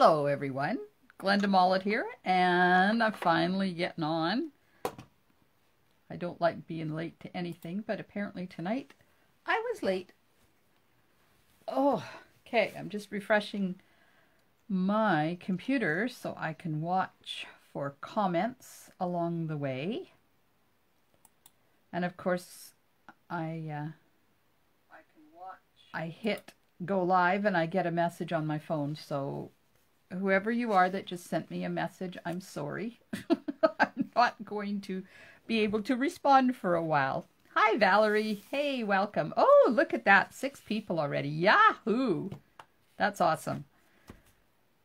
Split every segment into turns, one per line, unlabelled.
Hello everyone, Glenda Mollet here, and I'm finally getting on. I don't like being late to anything, but apparently tonight I was late. Oh, okay, I'm just refreshing my computer so I can watch for comments along the way. And of course, I hit go live and I get a message on my phone, so whoever you are that just sent me a message, I'm sorry. I'm not going to be able to respond for a while. Hi, Valerie. Hey, welcome. Oh, look at that. 6 people already. Yahoo! That's awesome.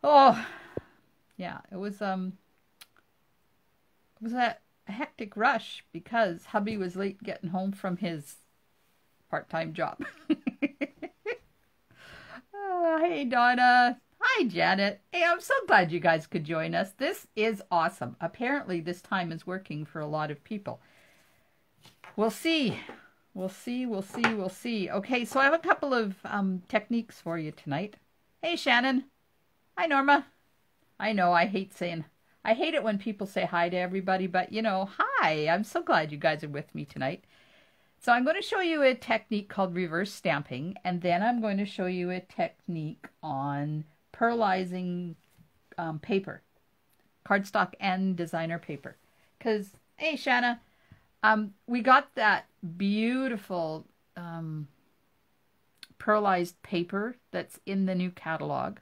Oh, yeah. It was a hectic rush because hubby was late getting home from his part-time job. Hey, Donna. Hi, Janet. Hey, I'm so glad you guys could join us. This is awesome. Apparently, this time is working for a lot of people. We'll see. We'll see. We'll see. We'll see. Okay, so I have a couple of techniques for you tonight. Hey, Shannon. Hi, Norma. I know I hate it when people say hi to everybody, but you know, hi. I'm so glad you guys are with me tonight. So I'm going to show you a technique called reverse stamping, and then I'm going to show you a technique on pearlizing paper, cardstock and designer paper. Because, hey, Shanna, we got that beautiful pearlized paper that's in the new catalog,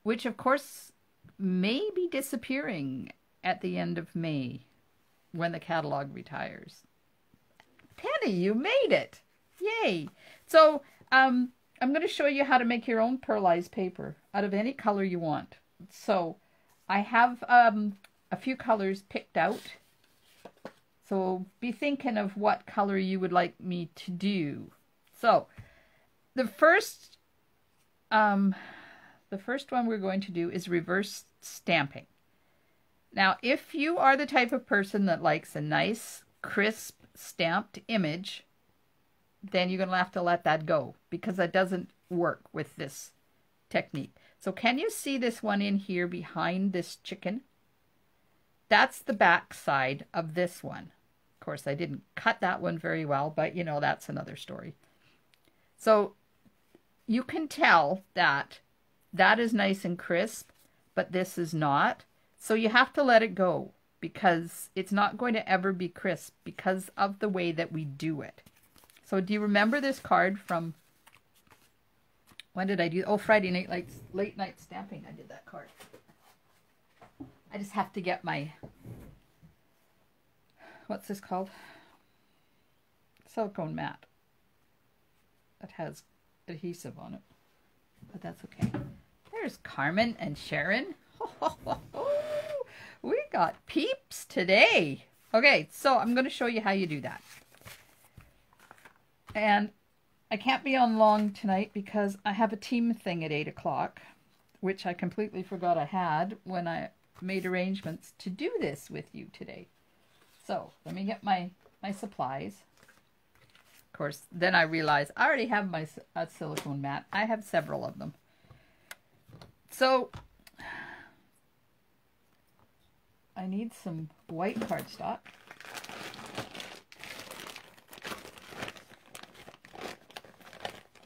which, of course, may be disappearing at the end of May when the catalog retires. Penny, you made it! Yay! So, I'm going to show you how to make your own pearlized paper out of any color you want. So, I have a few colors picked out. So, be thinking of what color you would like me to do. So, the first one we're going to do is reverse stamping. Now, if you are the type of person that likes a nice, crisp, stamped image, then you're going to have to let that go because that doesn't work with this technique. So can you see this one in here behind this chicken? That's the back side of this one. Of course, I didn't cut that one very well, but you know, that's another story. So you can tell that that is nice and crisp, but this is not. So you have to let it go, because it's not going to ever be crisp because of the way that we do it. So do you remember this card from, when did I do? Oh, Friday night, like late night stamping. I did that card. I just have to get my, what's this called? Silicone mat. That has adhesive on it, but that's okay. There's Carmen and Sharon. We got peeps today. Okay, so I'm going to show you how you do that. And I can't be on long tonight because I have a team thing at 8 o'clock, which I completely forgot I had when I made arrangements to do this with you today. So let me get my supplies. Of course, then I realized I already have my silicone mat. I have several of them. So I need some white cardstock.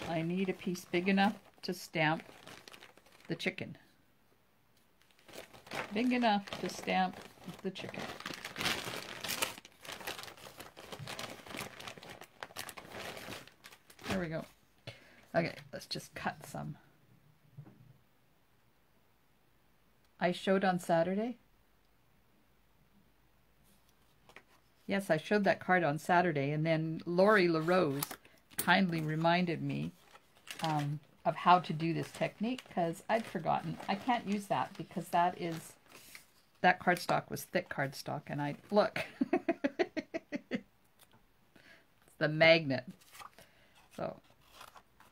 I need a piece big enough to stamp the chicken. Big enough to stamp the chicken. There we go. Okay, let's just cut some. I showed on Saturday. Yes, I showed that card on Saturday, and then Lori LaRose kindly reminded me of how to do this technique because I'd forgotten. I can't use that because that cardstock was thick cardstock, and look. It's the magnet. So,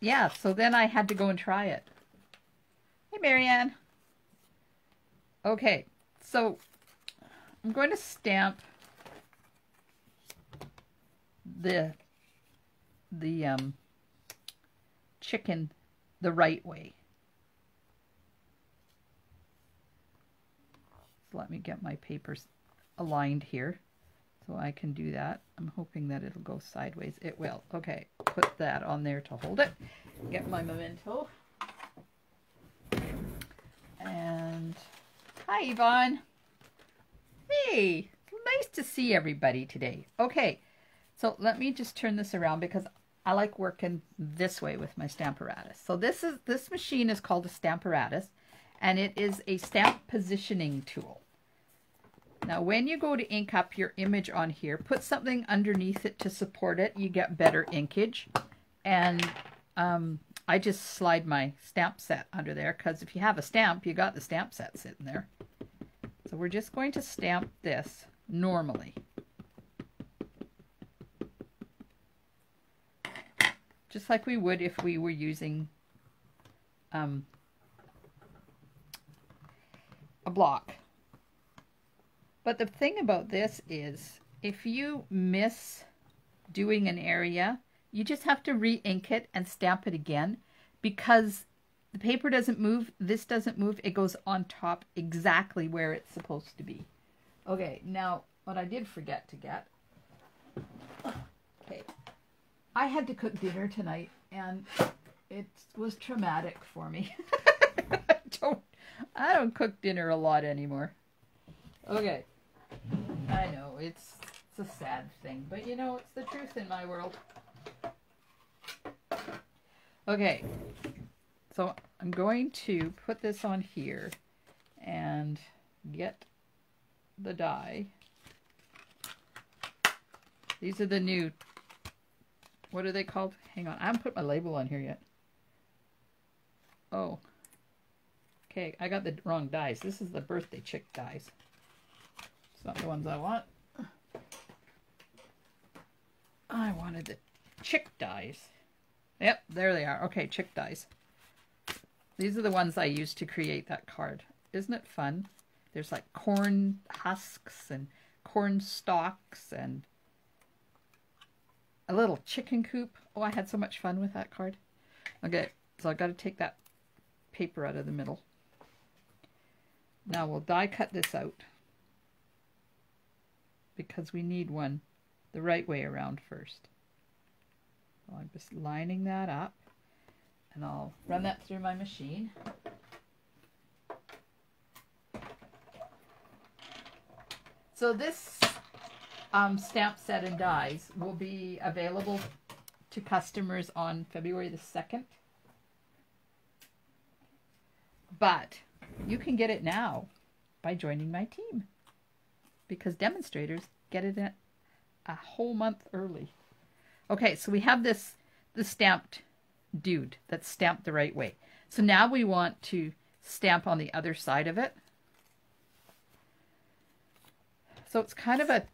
yeah, so then I had to go and try it. Hey, Marianne. Okay, so I'm going to stamp the chicken the right way. So let me get my papers aligned here so I can do that. I'm hoping that it'll go sideways. It will. Okay, put that on there to hold it. Get my memento. And hi, Yvonne. Hey, nice to see everybody today. Okay, so let me just turn this around because I like working this way with my Stamparatus. So this machine is called a Stamparatus, and it is a stamp positioning tool. Now, when you go to ink up your image on here, put something underneath it to support it. You get better inkage. And I just slide my stamp set under there because if you have a stamp, you got the stamp set sitting there. So we're just going to stamp this normally. Just like we would if we were using a block. But the thing about this is if you miss doing an area, you just have to re-ink it and stamp it again because the paper doesn't move, this doesn't move, it goes on top exactly where it's supposed to be. Okay, now what I did forget to get, okay, I had to cook dinner tonight and it was traumatic for me. I don't cook dinner a lot anymore. Okay, I know it's a sad thing, but you know, it's the truth in my world. Okay, so I'm going to put this on here and get the die. These are the new, what are they called? Hang on, I haven't put my label on here yet. Oh, okay, I got the wrong dies. This is the birthday chick dies. It's not the ones I want. I wanted the chick dies. Yep, there they are. Okay, chick dies. These are the ones I used to create that card. Isn't it fun? There's like corn husks and corn stalks and a little chicken coop. Oh, I had so much fun with that card. Okay, so I've got to take that paper out of the middle. Now we'll die cut this out because we need one the right way around first. So I'm just lining that up and I'll run that through my machine. So this stamp set and dies will be available to customers on February the 2nd. But you can get it now by joining my team because demonstrators get it a whole month early. Okay, so we have the stamped dude that's stamped the right way. So now we want to stamp on the other side of it. So it's kind of a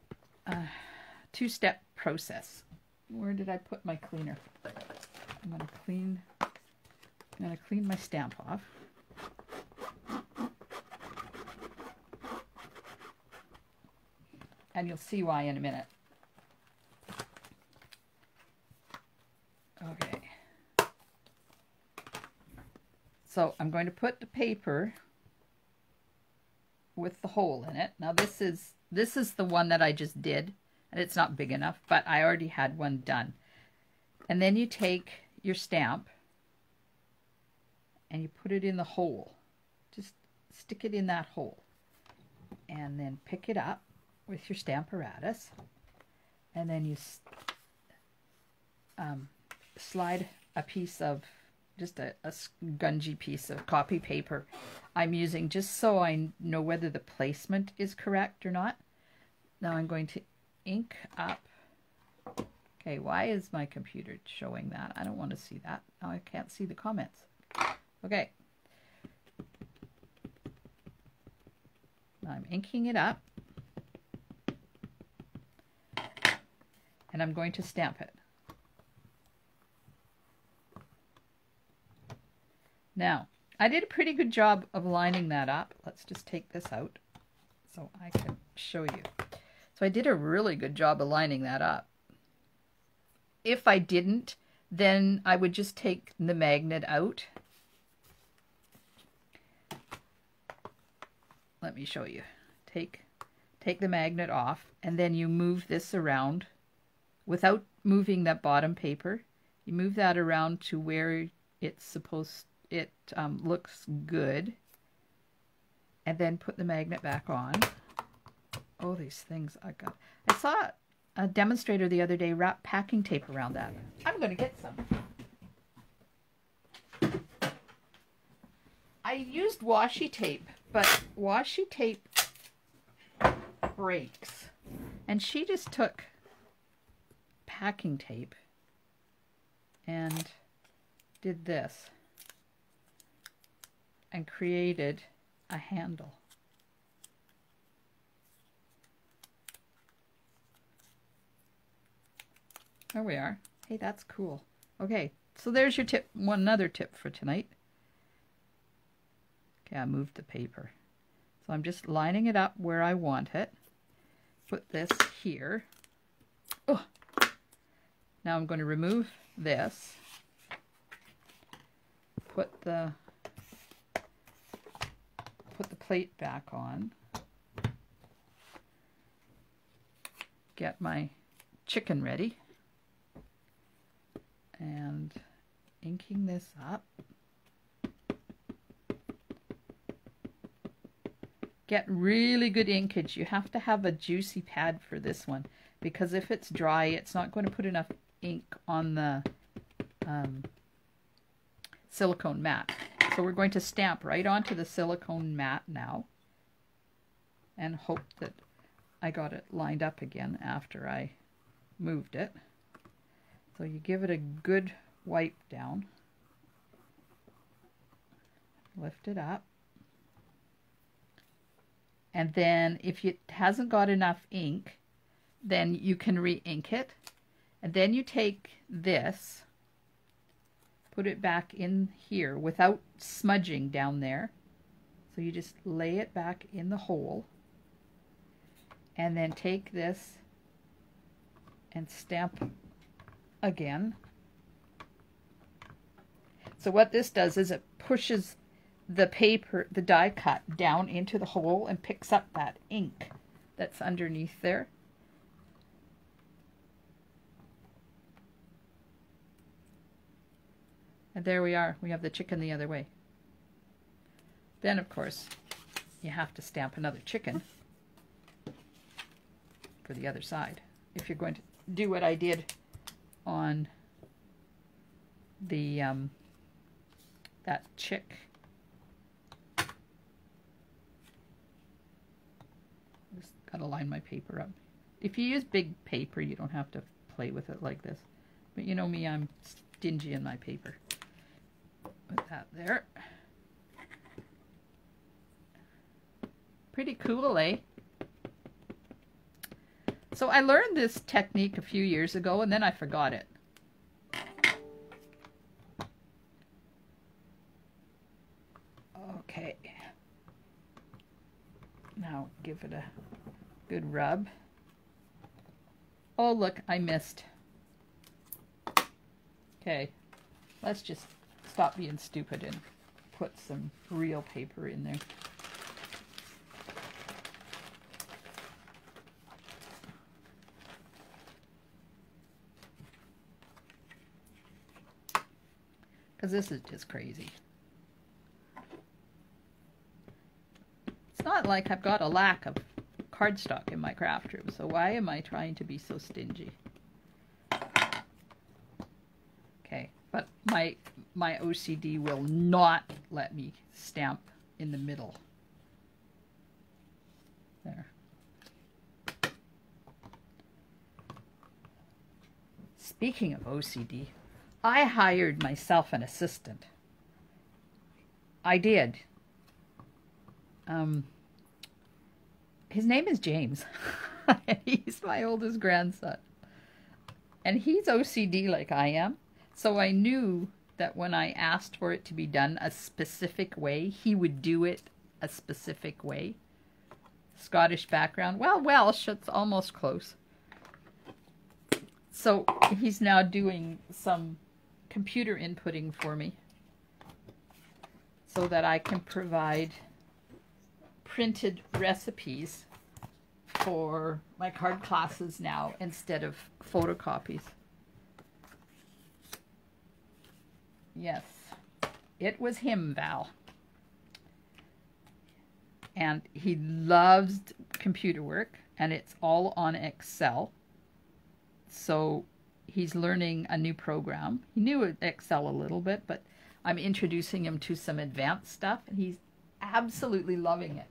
two-step process. Where did I put my cleaner? I'm going to clean my stamp off. And you'll see why in a minute. Okay. So I'm going to put the paper with the hole in it. Now this is the one that I just did, and it's not big enough, but I already had one done. And then you take your stamp and you put it in the hole. Just stick it in that hole. And then pick it up with your Stamparatus. And then you slide a piece of, just a gungy piece of copy paper I'm using just so I know whether the placement is correct or not. Now I'm going to ink up. Okay, why is my computer showing that? I don't want to see that. Now I can't see the comments. Okay. Now I'm inking it up. And I'm going to stamp it. Now, I did a pretty good job of lining that up. Let's just take this out so I can show you. So I did a really good job of lining that up. If I didn't, then I would just take the magnet out. Let me show you. take the magnet off, and then you move this around without moving that bottom paper. You move that around to where it's supposed, it looks good, and then put the magnet back on. Oh, these things I got. I saw a demonstrator the other day wrap packing tape around that. I'm going to get some. I used washi tape, but washi tape breaks. And she just took packing tape and did this and created a handle. There we are. Hey, that's cool. Okay, so there's your tip. Another tip for tonight. Okay, I moved the paper. So I'm just lining it up where I want it. Put this here. Oh. Now I'm going to remove this. Put the plate back on. Get my chicken ready. And inking this up. Get really good inkage. You have to have a juicy pad for this one, because if it's dry, it's not going to put enough ink on the silicone mat. So we're going to stamp right onto the silicone mat now and hope that I got it lined up again after I moved it. So you give it a good wipe down, lift it up, and then if it hasn't got enough ink, then you can re-ink it. And then you take this, put it back in here without smudging down there. So you just lay it back in the hole, and then take this and stamp again. So what this does is it pushes the paper, the die cut, down into the hole and picks up that ink that's underneath there. And there we are. We have the chicken the other way. Then, of course, you have to stamp another chicken for the other side if you're going to do what I did on the that chick. Just gotta line my paper up. If you use big paper, you don't have to play with it like this. But you know me, I'm stingy in my paper. Put that there. Pretty cool, eh? So I learned this technique a few years ago, and then I forgot it. Okay. Now give it a good rub. Oh, look, I missed. Okay, let's just stop being stupid and put some real paper in there. Because this is just crazy. It's not like I've got a lack of cardstock in my craft room, so why am I trying to be so stingy? Okay, but my OCD will not let me stamp in the middle. There. Speaking of OCD, I hired myself an assistant. I did. His name is James. He's my oldest grandson. And he's OCD like I am. So I knew that when I asked for it to be done a specific way, he would do it a specific way. Scottish background. Well, Welsh, it's almost close. So he's now doing some computer inputting for me so that I can provide printed recipes for my card classes now instead of photocopies. Yes, it was him, Val. And he loves computer work, and it's all on Excel. So he's learning a new program. He knew Excel a little bit, but I'm introducing him to some advanced stuff, and he's absolutely loving it.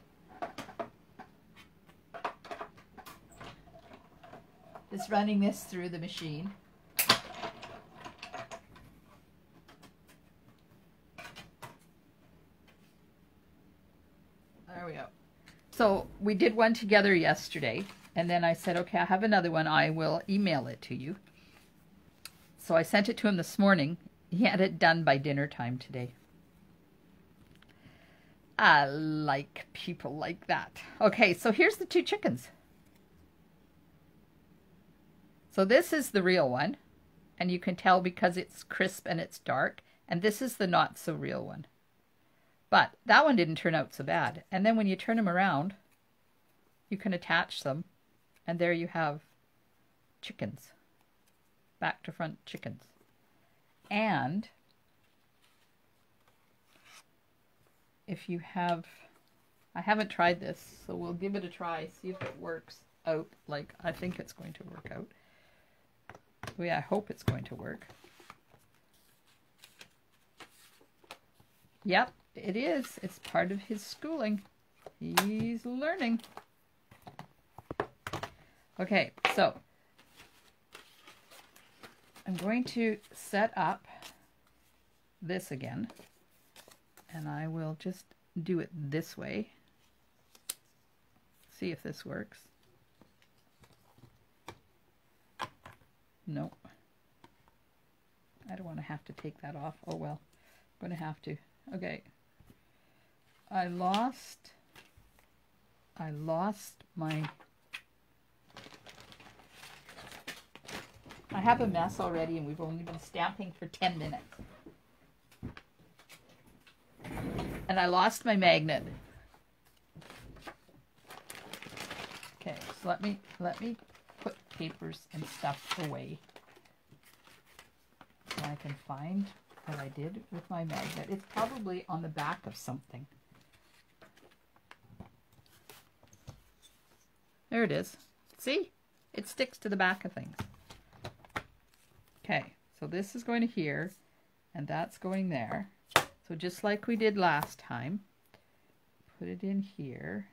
Just running this through the machine. There we go. So we did one together yesterday, and then I said, okay, I have another one. I will email it to you. So I sent it to him this morning. He had it done by dinner time today. I like people like that. Okay, so here's the two chickens. So this is the real one, and you can tell because it's crisp and it's dark, and this is the not so real one. But that one didn't turn out so bad. And then when you turn them around, you can attach them, and there you have chickens. Back to front chickens. And if you have, I haven't tried this, so we'll give it a try, see if it works out like I think it's going to work out. Well, yeah, I hope it's going to work. Yep, it is. It's part of his schooling. He's learning. Okay, so I'm going to set up this again, and I will just do it this way. See if this works. Nope. I don't want to have to take that off. Oh well, I'm going to have to. Okay. I lost my... I have a mess already, and we've only been stamping for 10 minutes. And I lost my magnet. Okay, so let me put papers and stuff away so I can find what I did with my magnet. It's probably on the back of something. There it is. See? It sticks to the back of things. Okay, so this is going to here, and that's going there. So just like we did last time, put it in here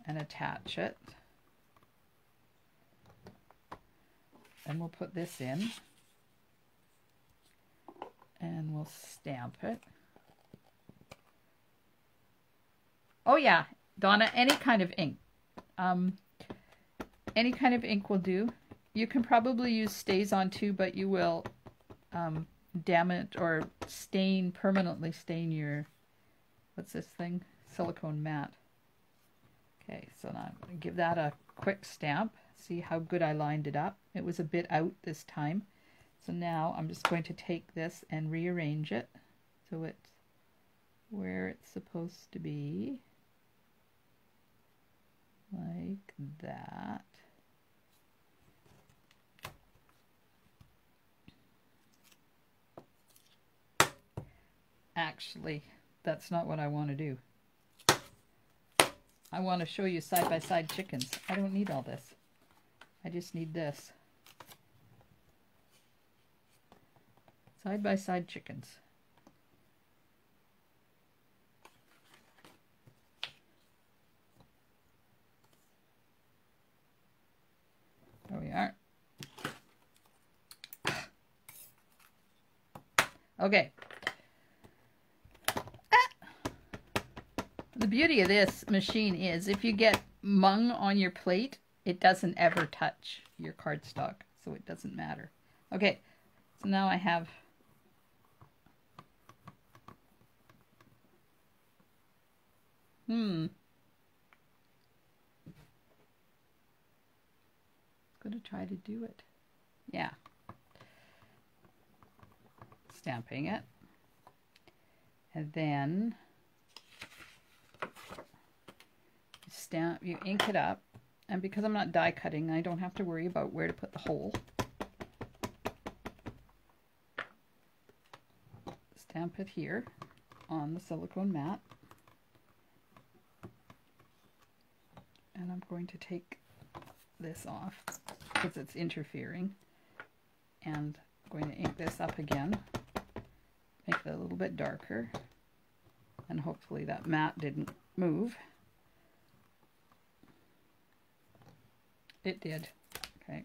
and attach it. Then we'll put this in, and we'll stamp it. Oh yeah, Donna, any kind of ink. Any kind of ink will do. You can probably use StazOn too, but you will damage or permanently stain your, what's this thing? Silicone matte. Okay, so now I'm going to give that a quick stamp. See how good I lined it up. It was a bit out this time. So now I'm just going to take this and rearrange it so it's where it's supposed to be. Like that. Actually, that's not what I want to do. I want to show you side-by-side chickens. I don't need all this. I just need this. Side-by-side chickens. There we are. Okay. The beauty of this machine is if you get mung on your plate, it doesn't ever touch your cardstock, so it doesn't matter. Okay, so now I have I'm gonna try to do it. Yeah. Stamping it. And then you ink it up, and because I'm not die cutting, I don't have to worry about where to put the hole. Stamp it here on the silicone mat. And I'm going to take this off because it's interfering. And I'm going to ink this up again, make it a little bit darker, and hopefully that mat didn't move. It did. Okay.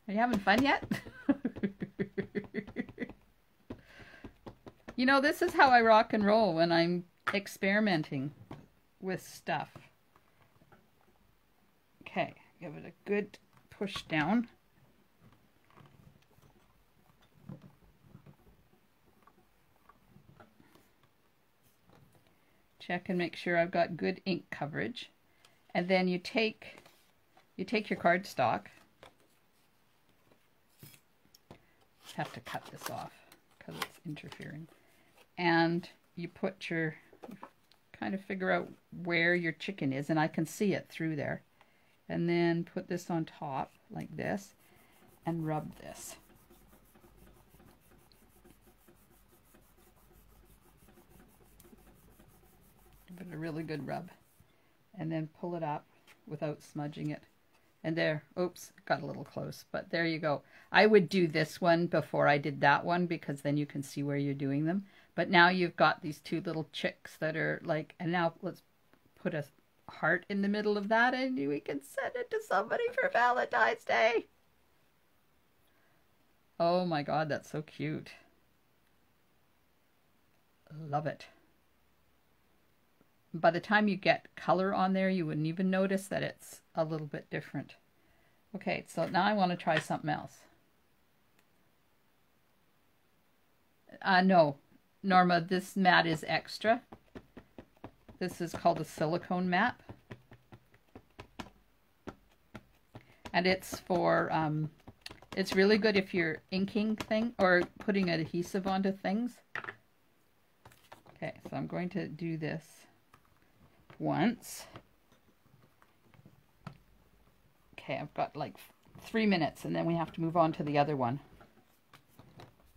Are you having fun yet? You know, this is how I rock and roll when I'm experimenting with stuff. Okay, give it a good push down. Check and make sure I've got good ink coverage. And then you take your cardstock. Have to cut this off because it's interfering. And you put your, kind of figure out where your chicken is, and I can see it through there. And then put this on top like this and rub this. Give it a really good rub. And then pull it up without smudging it. And there, oops, got a little close, but there you go. I would do this one before I did that one because then you can see where you're doing them. But now you've got these two little chicks that are like, and now let's put a heart in the middle of that and we can send it to somebody for Valentine's Day. Oh my God, that's so cute. Love it. By the time you get color on there, you wouldn't even notice that it's a little bit different. Okay, so now I want to try something else. No, Norma, this mat is extra. This is called a silicone mat. And it's for, it's really good if you're inking things or putting adhesive onto things. Okay, so I'm going to do this once. Okay, I've got like 3 minutes and then we have to move on to the other one.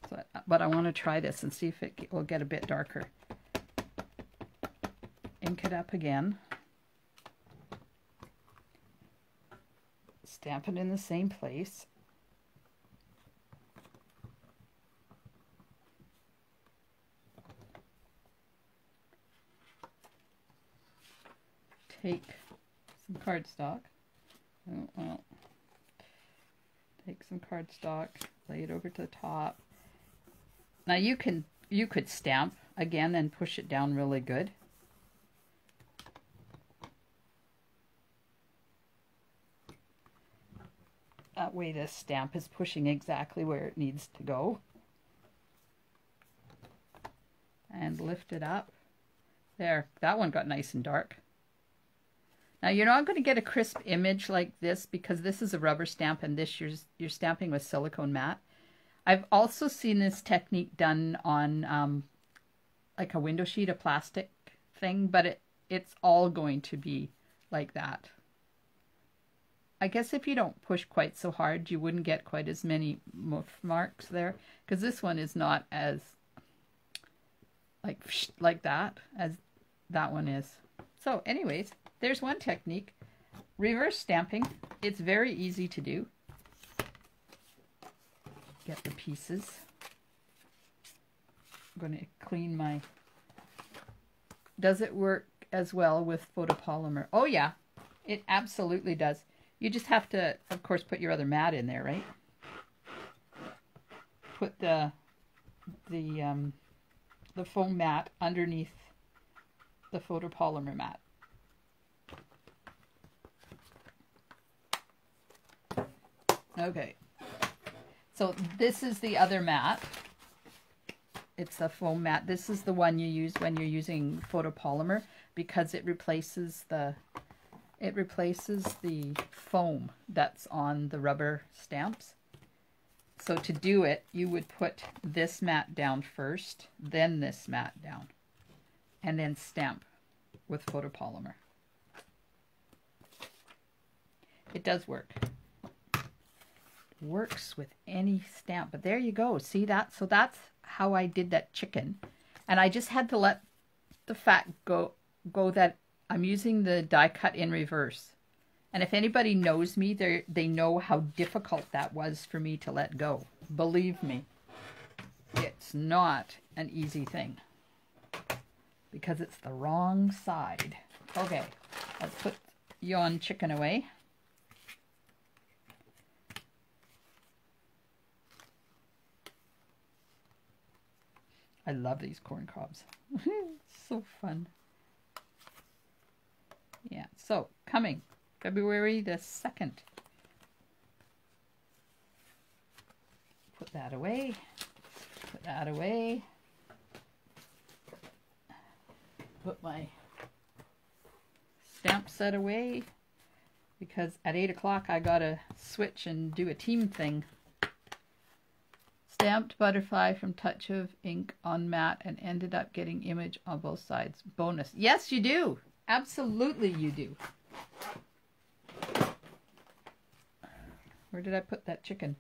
So, but I want to try this and see if it will get a bit darker. Ink it up again. Stamp it in the same place. Take some cardstock. Oh, well, take some cardstock, lay it over to the top. Now you could stamp again and push it down really good. That way this stamp is pushing exactly where it needs to go. And lift it up. There, that one got nice and dark. Now you're not going to get a crisp image like this because this is a rubber stamp and this you're stamping with silicone mat. I've also seen this technique done on like a window sheet, a plastic thing, but it's all going to be like that. I guess if you don't push quite so hard, you wouldn't get quite as many marks there because this one is not as like that as that one is. So anyways, there's one technique. Reverse stamping. It's very easy to do. Get the pieces. I'm going to clean my... Does it work as well with photopolymer? Oh yeah, it absolutely does. You just have to, of course, put your other mat in there, right? Put the foam mat underneath the photopolymer mat. Okay, so this is the other mat. It's a foam mat. This is the one you use when you're using photopolymer because it replaces the foam that's on the rubber stamps. So to do it, you would put this mat down first, then this mat down. and then stamp with photopolymer. It does work. It works with any stamp, but there you go. See that? So that's how I did that chicken. And I just had to let the fact go that I'm using the die cut in reverse. And if anybody knows me, they know how difficult that was for me to let go. Believe me, it's not an easy thing because it's the wrong side. Okay, let's put yon chicken away. I love these corn cobs. So fun. Yeah, so coming February the 2nd. Put that away. Put that away. Put my stamp set away because at 8 o'clock I gotta switch and do a team thing. Stamped butterfly from touch of ink on matte and ended up getting image on both sides. Bonus. Yes, you do. Absolutely you do. Where did I put that chicken?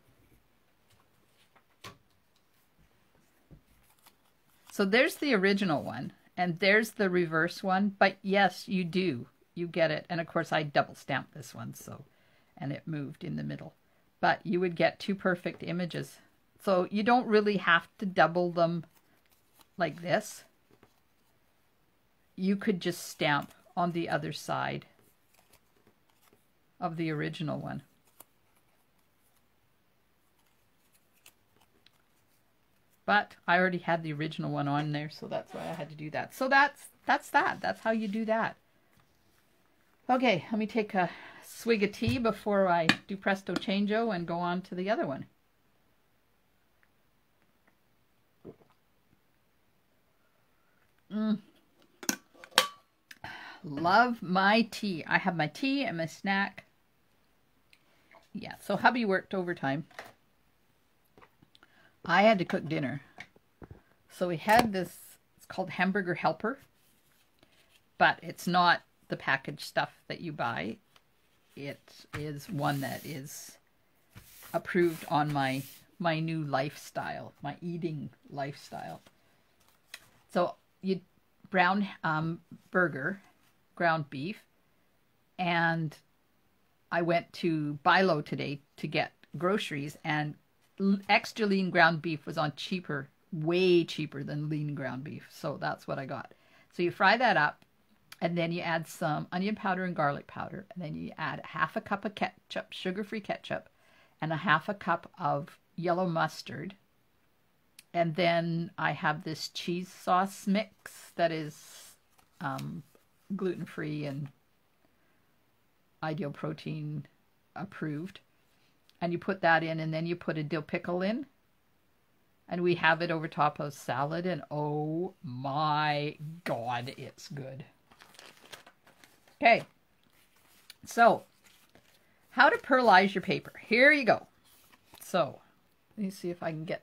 So there's the original one and there's the reverse one, but yes, you do. You get it. And of course I double stamped this one, so, and it moved in the middle. But you would get two perfect images. So you don't really have to double them like this. You could just stamp on the other side of the original one. But I already had the original one on there, so that's why I had to do that. So that's that. That's how you do that. Okay, let me take a swig of tea before I do presto changeo and go on to the other one. Love my tea. I have my tea and my snack. Yeah, so hubby worked overtime. I had to cook dinner. So we had this, it's called Hamburger Helper, but it's not the packaged stuff that you buy. It is one that is approved on my new lifestyle, my eating lifestyle. So you brown burger, ground beef, and I went to Bilo today to get groceries, and extra lean ground beef was on cheaper, way cheaper than lean ground beef. So that's what I got. So you fry that up, and then you add some onion powder and garlic powder, and then you add half a cup of ketchup, sugar-free ketchup, and a half a cup of yellow mustard. And then I have this cheese sauce mix that is gluten-free and Ideal Protein approved. And you put that in, and then you put a dill pickle in. And we have it over top of salad, and oh my God, it's good. Okay, so how to pearlize your paper. Here you go. So let me see if I can get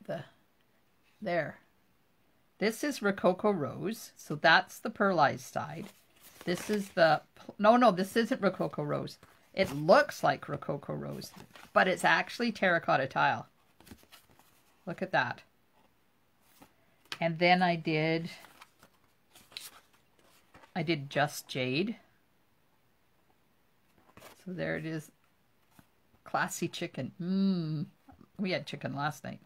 there. This is Rococo Rose, so that's the pearlized side. This is the, no, this isn't Rococo Rose. It looks like Rococo Rose, but it's actually terracotta tile. Look at that. And then I did Just Jade. So there it is. Classy chicken. We had chicken last night.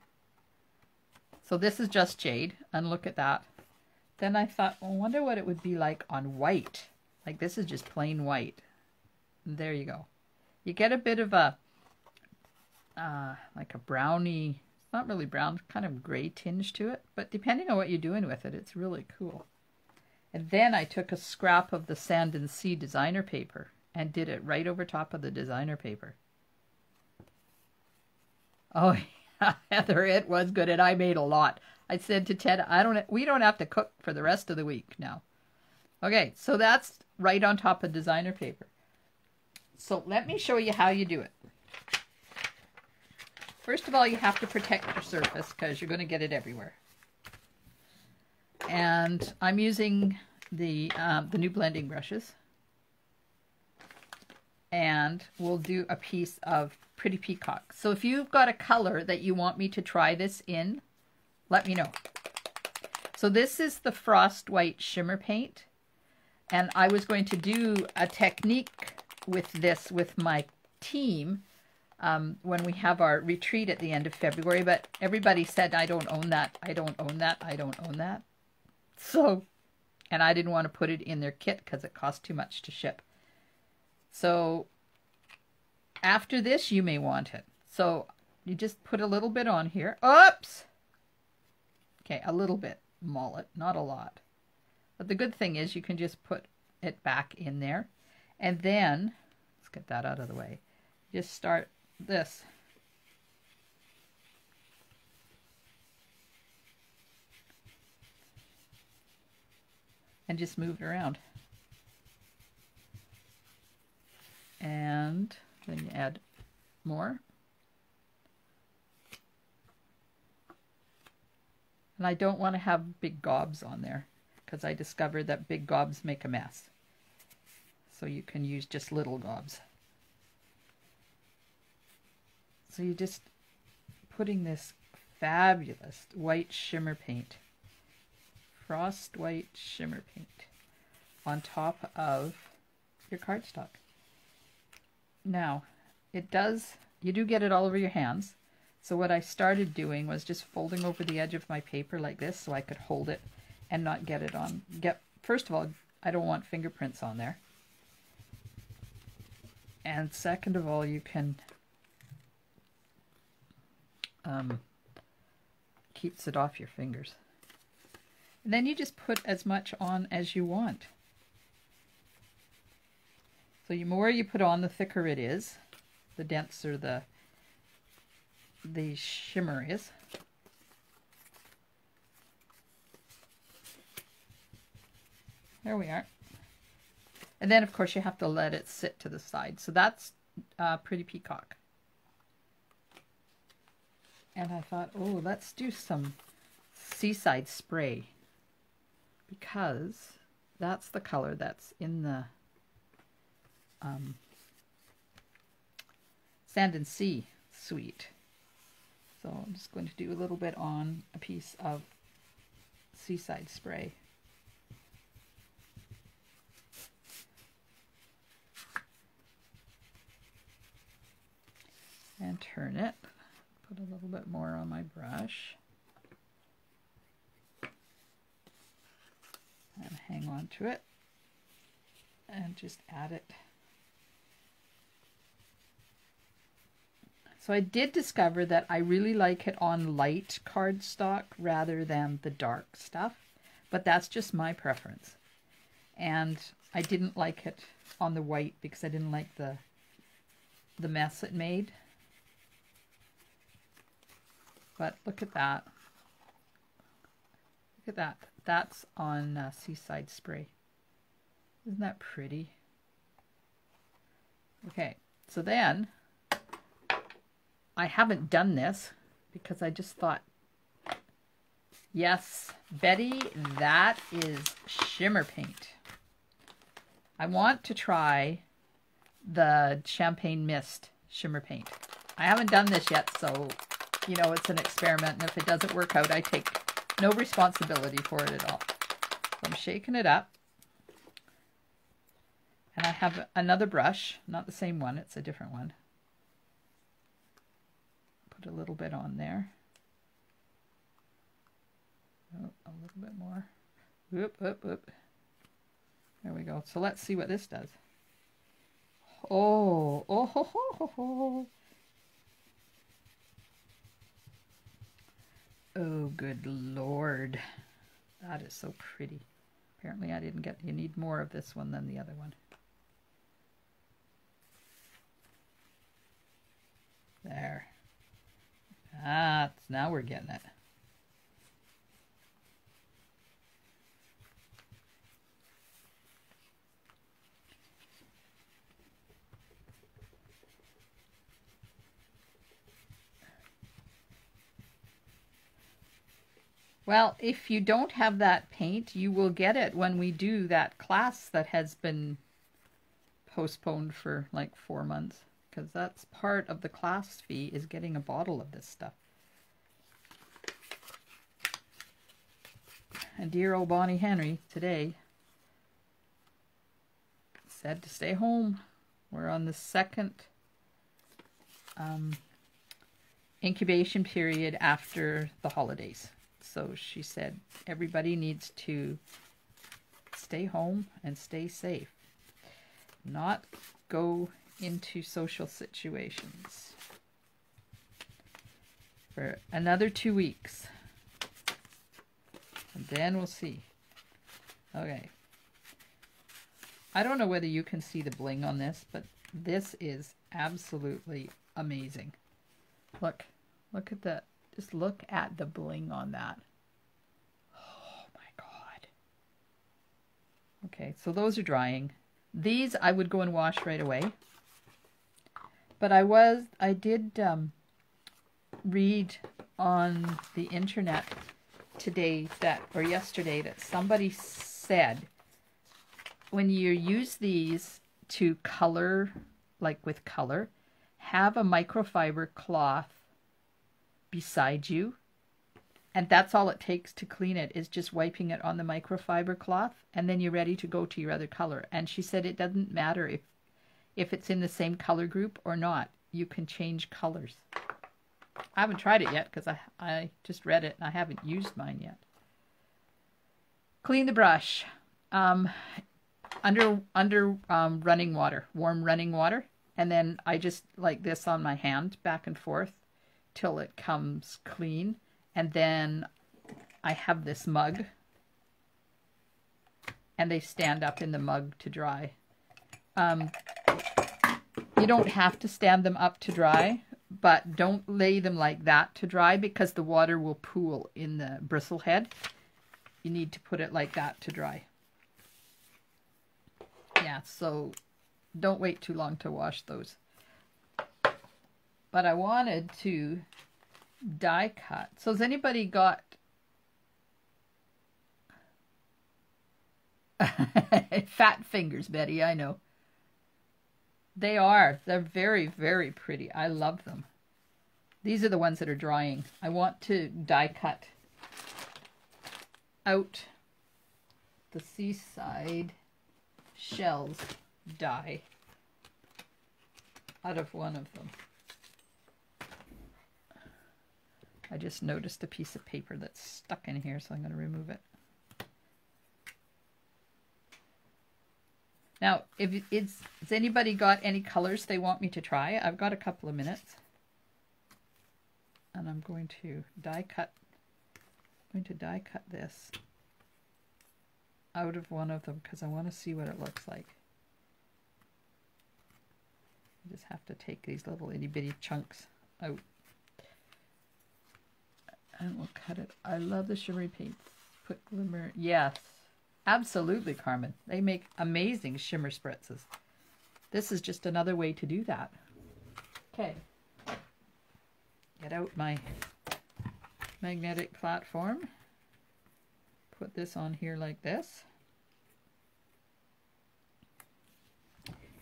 So this is Just Jade, and look at that. Then I thought, well, I wonder what it would be like on white. Like this is just plain white. And there you go. You get a bit of a, like a brownie, it's not really brown, kind of gray tinge to it. But depending on what you're doing with it, it's really cool. And then I took a scrap of the Sand and Sea designer paper and did it right over top of the designer paper. Oh, yeah, Heather, it was good, and I made a lot. I said to Ted, we don't have to cook for the rest of the week now. Okay, so that's right on top of designer paper. So let me show you how you do it. First of all, you have to protect your surface because you're going to get it everywhere. And I'm using the new blending brushes. And we'll do a piece of Pretty Peacock. So if you've got a color that you want me to try this in, let me know. So this is the Frost White Shimmer Paint. And I was going to do a technique with this with my team when we have our retreat at the end of February. But everybody said, I don't own that, I don't own that, I don't own that. So, and I didn't want to put it in their kit because it cost too much to ship. So after this, you may want it. So you just put a little bit on here. Oops! Okay, a little bit Mollet, not a lot. But the good thing is you can just put it back in there. And then, let's get that out of the way. Just start this. And just move it around. And then you add more. And I don't want to have big gobs on there because I discovered that big gobs make a mess. So you can use just little gobs. So you're just putting this fabulous white shimmer paint, Frost White Shimmer Paint, on top of your cardstock. Now, you do get it all over your hands. So what I started doing was just folding over the edge of my paper like this so I could hold it and not get it on. First of all, I don't want fingerprints on there. And second of all, you can keeps it off your fingers. And then you just put as much on as you want. So the more you put on, the thicker it is, the denser the shimmer is. There we are. And then, of course, you have to let it sit to the side. So that's Pretty Peacock. And I thought, oh, let's do some Seaside Spray, because that's the color that's in the Sand and Sea suite. So I'm just going to do a little bit on a piece of Seaside Spray. And turn it. Put a little bit more on my brush. And hang on to it. And just add it. So I did discover that I really like it on light cardstock rather than the dark stuff, but that's just my preference. And I didn't like it on the white because I didn't like the mess it made. But look at that. Look at that. That's on Seaside Spray. Isn't that pretty? Okay, so then I haven't done this because I just thought, yes, Betty, that is shimmer paint. I want to try the Champagne Mist shimmer paint. I haven't done this yet, so, you know, it's an experiment, and if it doesn't work out, I take no responsibility for it at all. So I'm shaking it up. And I have another brush, not the same one, it's a different one. Put a little bit on there. Oh, a little bit more. Whoop, whoop, whoop. There we go. So let's see what this does. Oh, oh, ho, ho, ho, ho. Oh, good Lord. That is so pretty. Apparently I didn't get, you need more of this one than the other one. There. Now we're getting it. Well, if you don't have that paint, you will get it when we do that class that has been postponed for like 4 months, because that's part of the class fee, is getting a bottle of this stuff. And dear old Bonnie Henry today said to stay home. We're on the second incubation period after the holidays. So she said everybody needs to stay home and stay safe. Not go into social situations for another 2 weeks. And then we'll see. Okay. I don't know whether you can see the bling on this, but this is absolutely amazing. Look at that. Just look at the bling on that. Oh my God. Okay, so those are drying. These I would go and wash right away. But I did read on the internet today or yesterday that somebody said when you use these to color, like with color, have a microfiber cloth beside you, and that's all it takes to clean it, is just wiping it on the microfiber cloth, and then you're ready to go to your other color. And she said it doesn't matter if it's in the same color group or not. You can change colors. I haven't tried it yet because I just read it and I haven't used mine yet. Clean the brush under running water, warm running water, and then I just like this on my hand back and forth till it comes clean. And then I have this mug, and they stand up in the mug to dry. You don't have to stand them up to dry, but don't lay them like that to dry because the water will pool in the bristle head. You need to put it like that to dry. Yeah, so don't wait too long to wash those. But I wanted to die cut. So has anybody got fat fingers, Betty? I know. They're very, very pretty. I love them. These are the ones that are drying. I want to die cut out the Seaside Shells die out of one of them. I just noticed a piece of paper that's stuck in here, so I'm going to remove it. Now, has anybody got any colors they want me to try? I've got a couple of minutes. And I'm going to die cut this out of one of them because I want to see what it looks like. I just have to take these little itty bitty chunks out. And we'll cut it. I love the shimmery paints. Put glimmer. Yes. Absolutely, Carmen. They make amazing shimmer spritzes. This is just another way to do that. Okay. Get out my magnetic platform. Put this on here like this.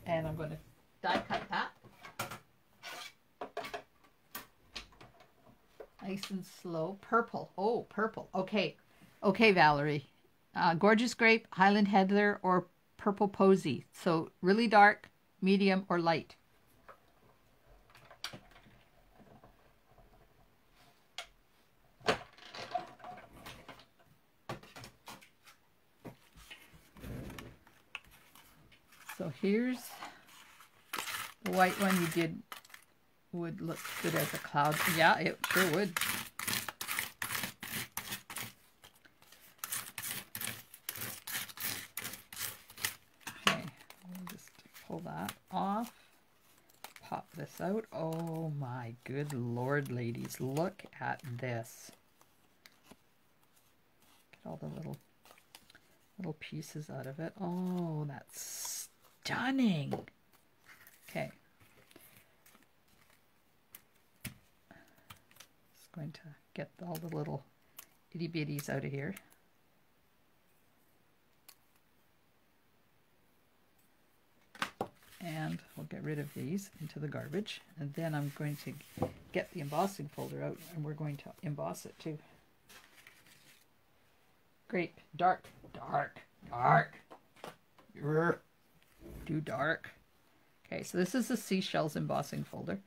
And I'm going to die cut that. Nice and slow. Purple. Oh, purple. Okay. Okay, Valerie. Gorgeous Grape, Highland Heather, or Purple Posy. So really dark, medium, or light. So here's the white one you did. Would look good as a cloud. Yeah, it sure would. Pull that off, pop this out. Oh my good Lord, ladies, look at this. Get all the little pieces out of it. Oh, that's stunning. Okay. Just going to get all the little itty bitties out of here. And we'll get rid of these into the garbage. And then I'm going to get the embossing folder out and we're going to emboss it too. Grape, dark, dark, dark. Do dark. Okay, so this is the seashells embossing folder.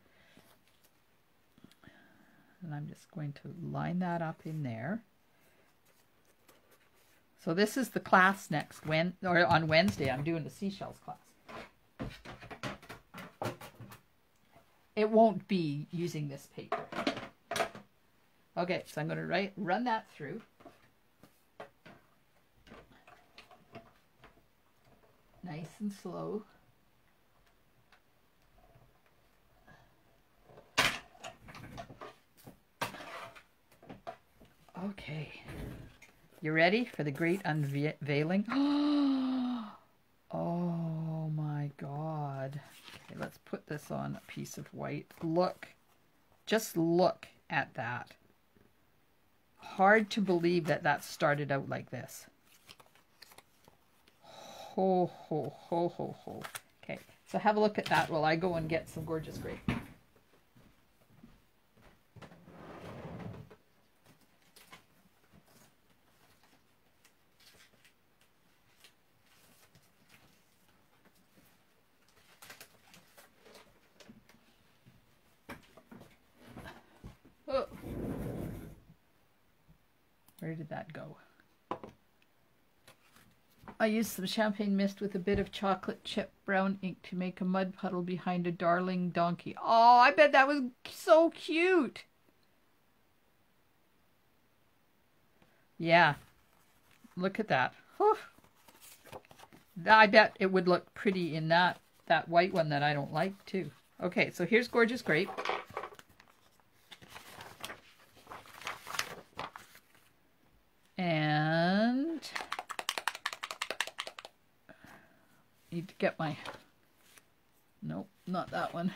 And I'm just going to line that up in there. So this is the class next on Wednesday. I'm doing the seashells class. It won't be using this paper. Okay, so I'm going to run that through. Nice and slow. Okay. You ready for the great unveiling? Oh my God. Okay, let's put this on a piece of white. Look. Just look at that. Hard to believe that that started out like this. Ho, ho, ho, ho, ho. Okay, so have a look at that while I go and get some gorgeous grape. Oh. Where did that go? I used some champagne mist with a bit of chocolate chip brown ink to make a mud puddle behind a darling donkey. Oh, I bet that was so cute. Yeah. Look at that. Whew. I bet it would look pretty in that white one that I don't like too. Okay, so here's Gorgeous Grape. And need to get my, nope, not that one.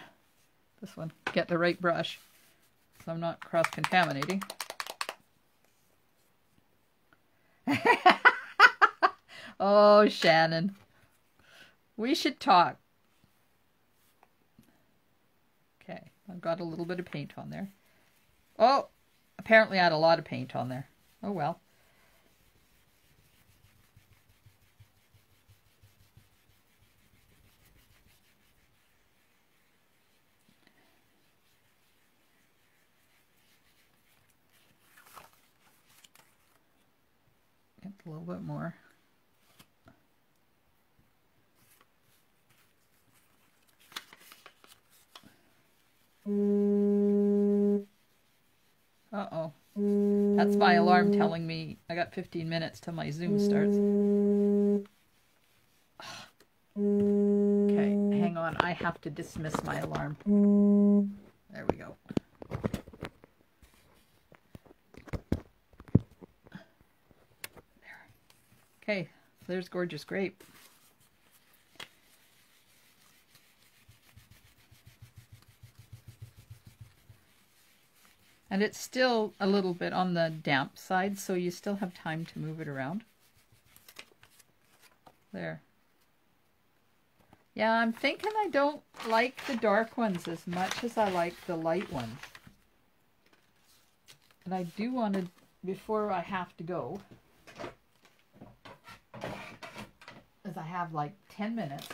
This one. Get the right brush so I'm not cross-contaminating. Oh, Shannon. We should talk. Okay, I've got a little bit of paint on there. Oh, apparently I had a lot of paint on there. Oh well. Get a little bit more. Uh-oh. That's my alarm telling me I got 15 minutes till my Zoom starts. Okay, hang on. I have to dismiss my alarm. There we go. There. Okay, so there's Gorgeous Grape. And it's still a little bit on the damp side, so you still have time to move it around. There. Yeah, I'm thinking I don't like the dark ones as much as I like the light ones. And I do want to, before I have to go, as I have like 10 minutes,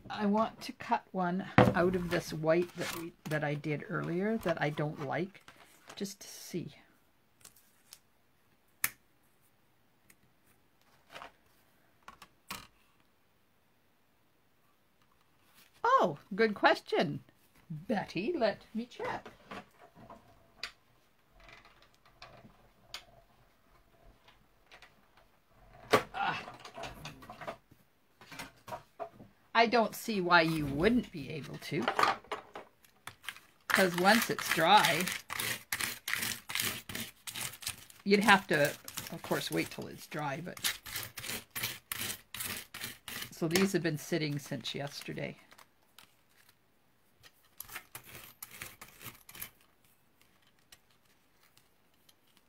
I want to cut one out of this white that I did earlier that I don't like, just to see. Oh, good question, Betty. Let me check. I don't see why you wouldn't be able to, because once it's dry, you'd have to, of course, wait till it's dry, but so these have been sitting since yesterday.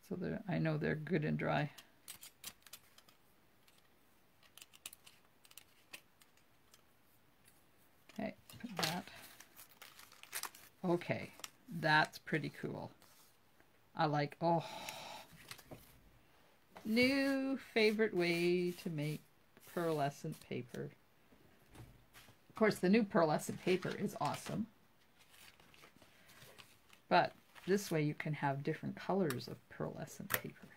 so that I know they're good and dry. Okay, put that. Okay, that's pretty cool. I like, oh, new favorite way to make pearlescent paper. Of course, the new pearlescent paper is awesome. But this way you can have different colors of pearlescent paper.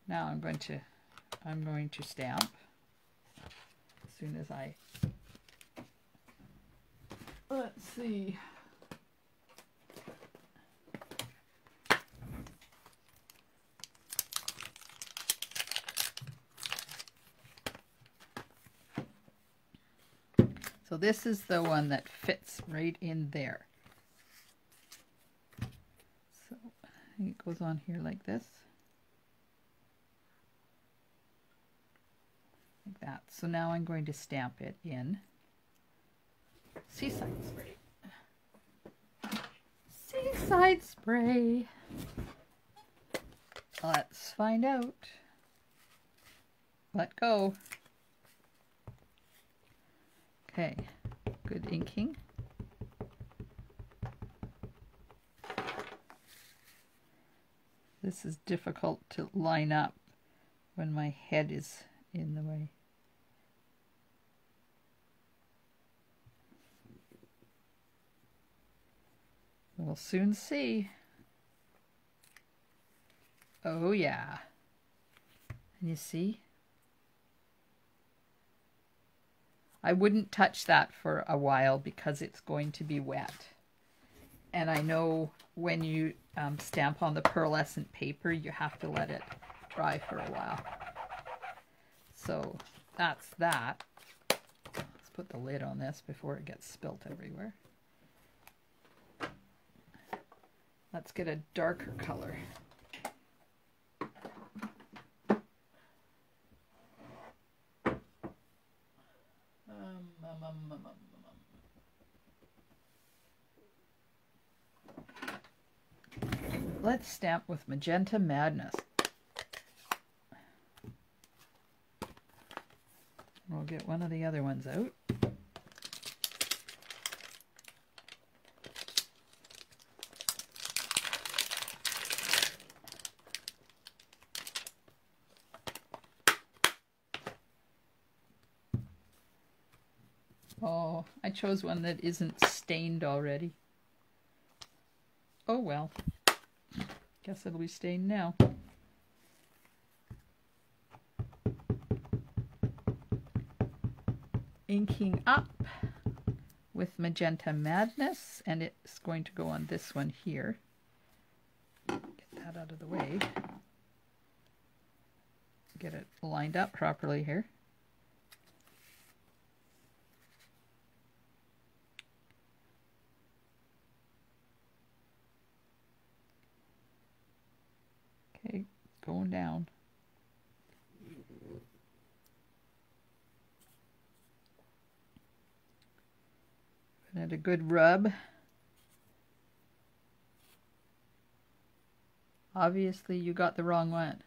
Now I'm going to stamp as soon as I, let's see. So this is the one that fits right in there. So I think it goes on here like this. Like that. So now I'm going to stamp it in Seaside Spray. Seaside Spray. Let's find out. Let go. Okay, good inking. This is difficult to line up when my head is in the way. We'll soon see. Oh yeah. And you see? I wouldn't touch that for a while because it's going to be wet. And I know when you stamp on the pearlescent paper, you have to let it dry for a while. So that's that. Let's put the lid on this before it gets spilt everywhere. Let's get a darker color. Let's stamp with Magenta Madness. We'll get one of the other ones out. Oh, I chose one that isn't stained already. Oh well. Guess it'll be stained now. Inking up with Magenta Madness, and it's going to go on this one here. Get that out of the way. Get it lined up properly here. Okay, going down. And a good rub. Obviously you got the wrong one.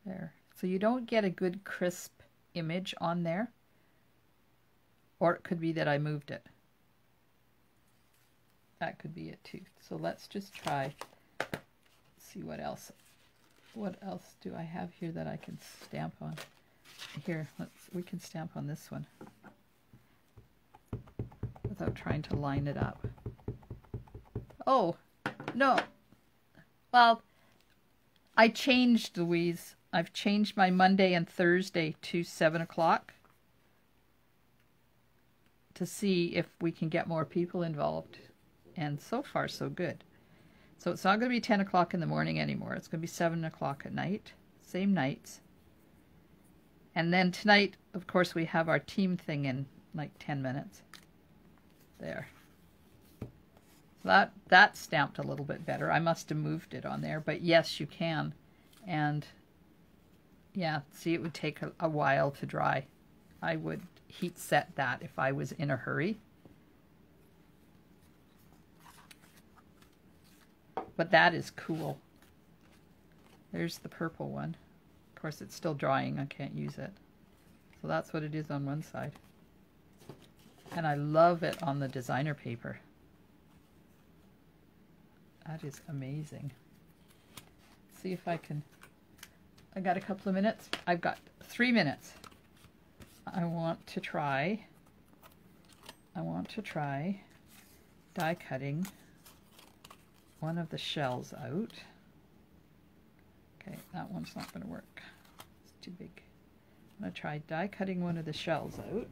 There. So you don't get a good crisp image on there. Or it could be that I moved it. That could be it too. So let's just try, see what else. What else do I have here that I can stamp on? Here, we can stamp on this one without trying to line it up. Oh, no. Well, I changed, Louise. I've changed my Monday and Thursday to 7 o'clock to see if we can get more people involved. And so far, so good. So it's not going to be 10 o'clock in the morning anymore. It's going to be 7 o'clock at night. Same nights. And then tonight, of course, we have our team thing in like 10 minutes. There. That stamped a little bit better. I must have moved it on there. But yes, you can. And yeah, see, it would take a while to dry. I would heat set that if I was in a hurry. But that is cool. There's the purple one. Of course, it's still drying. I can't use it. So that's what it is on one side. And I love it on the designer paper. That is amazing. See if I can... I got a couple of minutes. I've got 3 minutes. I want to try die cutting one of the shells out. Okay, that one's not going to work. It's too big. I'm going to try die cutting one of the shells out.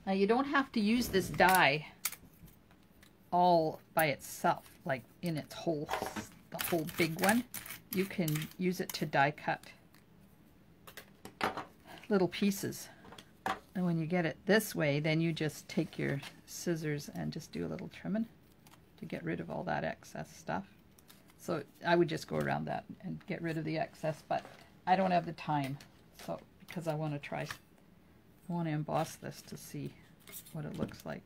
Now you don't have to use this die all by itself, like in its whole, the whole big one. You can use it to die cut little pieces. And when you get it this way, then you just take your scissors and just do a little trimming to get rid of all that excess stuff. So I would just go around that and get rid of the excess, but I don't have the time. So because I want to try, I want to emboss this to see what it looks like.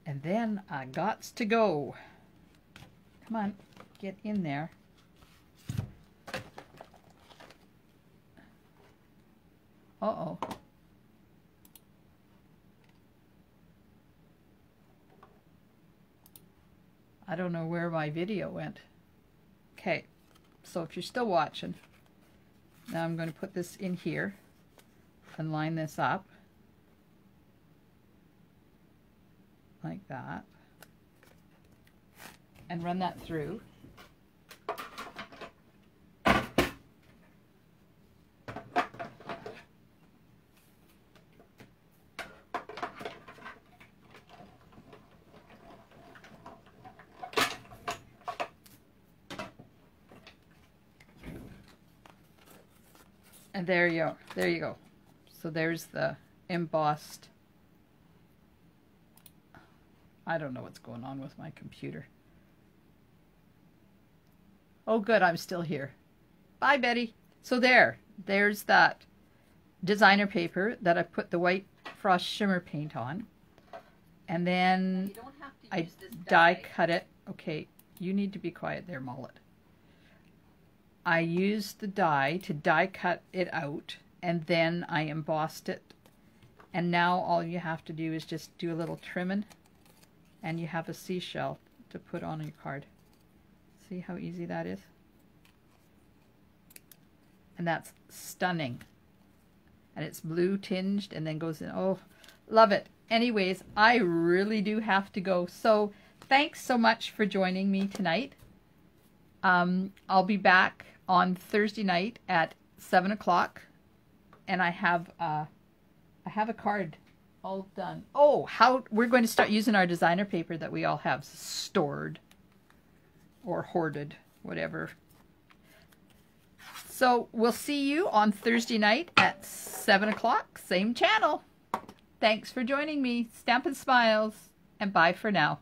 And then I gots to go. Come on, get in there. Uh-oh. I don't know where my video went. Okay, so if you're still watching, now I'm going to put this in here and line this up like that and run that through. And there you go. There you go. So there's the embossed. I don't know what's going on with my computer. Oh good, I'm still here. Bye, Betty. So there's that designer paper that I put the white frost shimmer paint on. And then you don't have to use this die cut it. Okay, you need to be quiet there, Mollet. I used the die to die cut it out, and then I embossed it. And now all you have to do is just do a little trimming, and you have a seashell to put on your card. See how easy that is? And that's stunning. And it's blue tinged and then goes in. Oh, love it. Anyways, I really do have to go. So thanks so much for joining me tonight. I'll be back on Thursday night at 7 o'clock, and I have a card all done. Oh, how we're going to start using our designer paper that we all have stored or hoarded, whatever. So we'll see you on Thursday night at 7 o'clock, same channel. Thanks for joining me. Stampin' Smiles, and bye for now.